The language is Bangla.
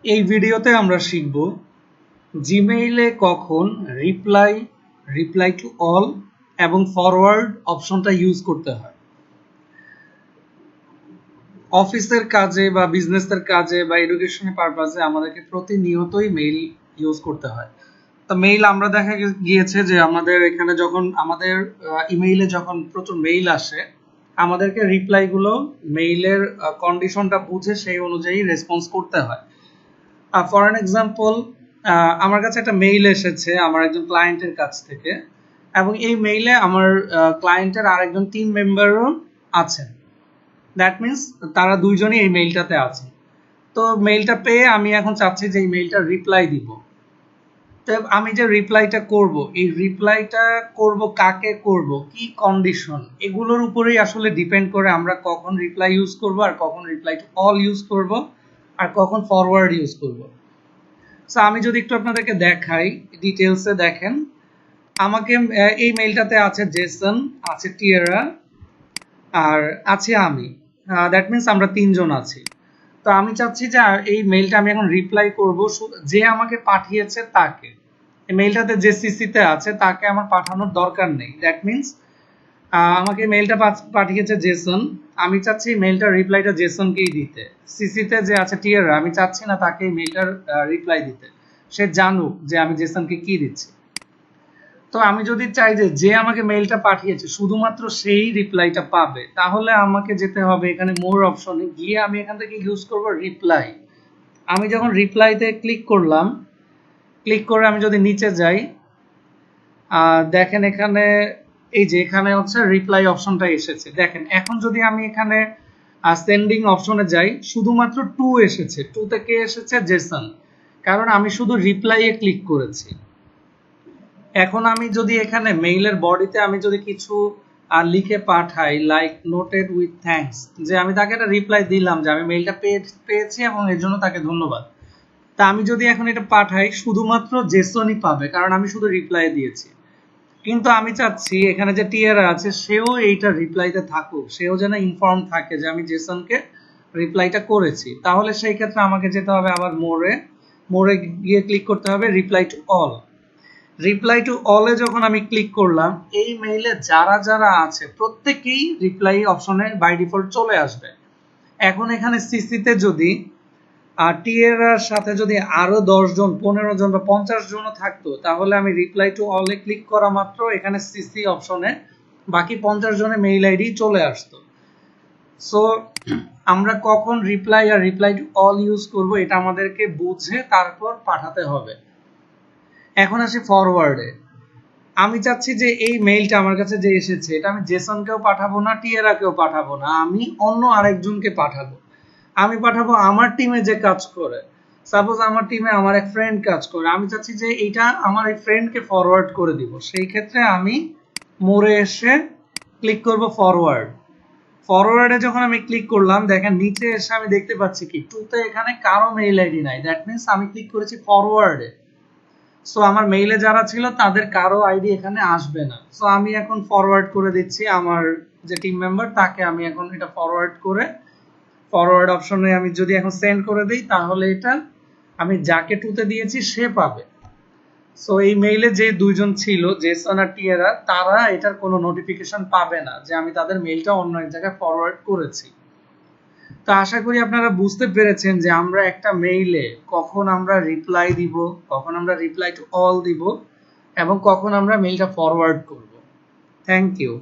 এই ভিডিওতে আমরা শিখব জিমেইলে কখন রিপ্লাই, রিপ্লাই টু অল এবং ফরওয়ার্ড অপশনটা ইউজ করতে হয়। অফিসের কাজে বা বিজনেসের কাজে বা এডুকেশনের পারপাসে আমাদেরকে প্রতিনিয়তই মেইল ইউজ করতে হয়। তো মেইল আমরা দেখা গিয়েছে যে আমাদের এখানে যখন আমাদের ইমেইলে যখন প্রচুর মেইল আসে, আমাদেরকে রিপ্লাইগুলো মেইলের কন্ডিশনটা বুঝে সেই অনুযায়ী রেসপন্স করতে হয়। ফর অ্যান এক্সাম্পল, আমার কাছে একটা মেইল এসেছে আমার একজন ক্লায়েন্টের কাছ থেকে, এবং এই মেইলে আমার ক্লায়েন্টের আরেকজন টিম মেম্বারও আছেন। দ্যাট মিনস তারা দুইজনই এই মেইলটাতে আছেন। তো মেইলটা পেয়ে আমি এখন চাচ্ছি যে এই মেইলটা রিপ্লাই দিব। তো আমি যে রিপ্লাইটা করব, এই রিপ্লাইটা করব কাকে করব, কি কন্ডিশন, এগুলোর উপরেই আসলে ডিপেন্ড করে আমরা কখন রিপ্লাই ইউজ করব, আর কখন রিপ্লাই টু অল ইউজ করব, আর কখন ফরওয়ার্ড ইউজ করব। সো আমি যদি একটু আপনাদেরকে দেখাই, ডিটেলসে দেখেন, আমাকে এই মেইলটাতে আছে জেসন, আছে টিয়েরা, আর আছে আমি। দ্যাট মিনস আমরা তিনজন আছি। তো আমি চাচ্ছি যে এই মেইলটা আমি এখন রিপ্লাই করব যে আমাকে পাঠিয়েছে তাকে। এই মেইলটাতে যে সিসিতে আছে তাকে আমার পাঠানোর দরকার নেই। দ্যাট মিনস আমাকে মেইলটা পাঠিয়েছে জেসন, আমি চাচ্ছি মেইলটার রিপ্লাইটা জেসনকেই দিতে। সিসিতে যে আছে টিয়ারা, আমি চাচ্ছি না তাকে এই মেইলটার রিপ্লাই দিতে, সে জানুক যে আমি জেসনকে কি দিচ্ছি। তো আমি যদি চাই যে যে আমাকে মেইলটা পাঠিয়েছে শুধুমাত্র সেই রিপ্লাইটা পাবে, তাহলে আমাকে যেতে হবে এখানে মোর অপশনে গিয়ে আমি এখান থেকে ইউজ করব রিপ্লাই। আমি যখন রিপ্লাইতে ক্লিক করলাম, ক্লিক করে আমি যদি নিচে যাই, দেখেন এখানে এই যে এখানে হচ্ছে রিপ্লাই অপশনটা এসেছে। দেখেন এখন যদি আমি এখানে সেন্ডিং অপশনে যাই, শুধুমাত্র টু এসেছে। টু থেকে এসেছে জেসন, কারণ আমি শুধু রিপ্লাইয়ে ক্লিক করেছি। এখন আমি যদি এখানে মেইলের বডিতে আমি যদি কিছু লিখে পাঠাই, লাইক নোটেড উইথ থ্যাঙ্কস, যে আমি তাকে একটা রিপ্লাই দিলাম যে আমি মেইলটা পেয়েছি এবং এর জন্য তাকে ধন্যবাদ। তা আমি যদি এখন এটা পাঠাই, শুধুমাত্র জেসনই পাবে, কারণ আমি শুধু রিপ্লাই দিয়েছি। কিন্তু আমি চাচ্ছি এখানে যে টিয়ারা আছে সেও এইটা রিপ্লাইতে থাকুক, সেও যেন ইনফর্ম থাকে যে আমি জেসনকে রিপ্লাইটা করেছি। তাহলে সেই ক্ষেত্রে আমাকে যেতে হবে আবার মোরে, মোরে গিয়ে ক্লিক করতে হবে reply to all. Reply to অলে যখন আমি ক্লিক করলাম, এই মেইলে যারা যারা আছে প্রত্যেকেই রিপ্লাই অপশনে বাই ডিফল্ট চলে আসবে। এখন এখানে সিসিতে যদি টিএর সাথে যদি আরো 10 জন, 15 জন বা 50 জনও থাকতো, তাহলে আমি রিপ্লাই টু অলে ক্লিক করা মাত্র এখানে সিসি অপশনে বাকি 50 জনের মেইল আইডি চলে আসতো। সো আমরা কখন রিপ্লাই আর রিপ্লাই টু অল ইউজ করব, এটা আমাদেরকে বুঝে তারপর পাঠাতে হবে। এখন আসি ফরওয়ার্ডে। আমি চাচ্ছি যে এই মেইলটা আমার কাছে যে এসেছে, এটা আমি জেসনকেও পাঠাবো না, টিয়েরাকেও পাঠাবো না, আমি অন্য আরেকজনকে পাঠাবো। আমি পাঠাবো আমার টিমে যে কাজ করে। সাপোজ আমার টিমে আমার এক ফ্রেন্ড কাজ করে, আমি চাচ্ছি যে এটা আমার এই ফ্রেন্ডকে ফরওয়ার্ড করে দিব। সেই ক্ষেত্রে আমি মোড়ে এসে ক্লিক করব ফরওয়ার্ড। ফরওয়ার্ডে যখন আমি ক্লিক করলাম, দেখেন নিচে এসে আমি দেখতে পাচ্ছি কি টুতে এখানে কারো মেইল আইডি নাই। দ্যাট মিনস আমি ক্লিক করেছি ফরওয়ার্ডে। সো আমার মেইলে যারা ছিল তাদের কারো আইডি এখানে আসবে না। সো আমি এখন ফরওয়ার্ড করে দিচ্ছি আমার যে টিম মেম্বার, তাকে আমি এখন এটা ফরওয়ার্ড করে, ফরওয়ার্ড অপশনে আমি যদি এখন সেন্ড করে দিই, তাহলে এটা আমি যাকে টুতে দিয়েছি সে পাবে। সো এই মেইলে যে দুইজন ছিল জেসন আর টিয়েরা, তারা এটার কোনো নোটিফিকেশন পাবে না যে আমি তাদের মেইলটা অন্য এক জায়গায় ফরওয়ার্ড করেছি। তো আশা করি আপনারা বুঝতে পেরেছেন যে আমরা একটা মেইলে কখন আমরা রিপ্লাই দিব, কখন আমরা রিপ্লাই টু অল দিব, এবং কখন আমরা মেইলটা ফরওয়ার্ড করব। Thank you.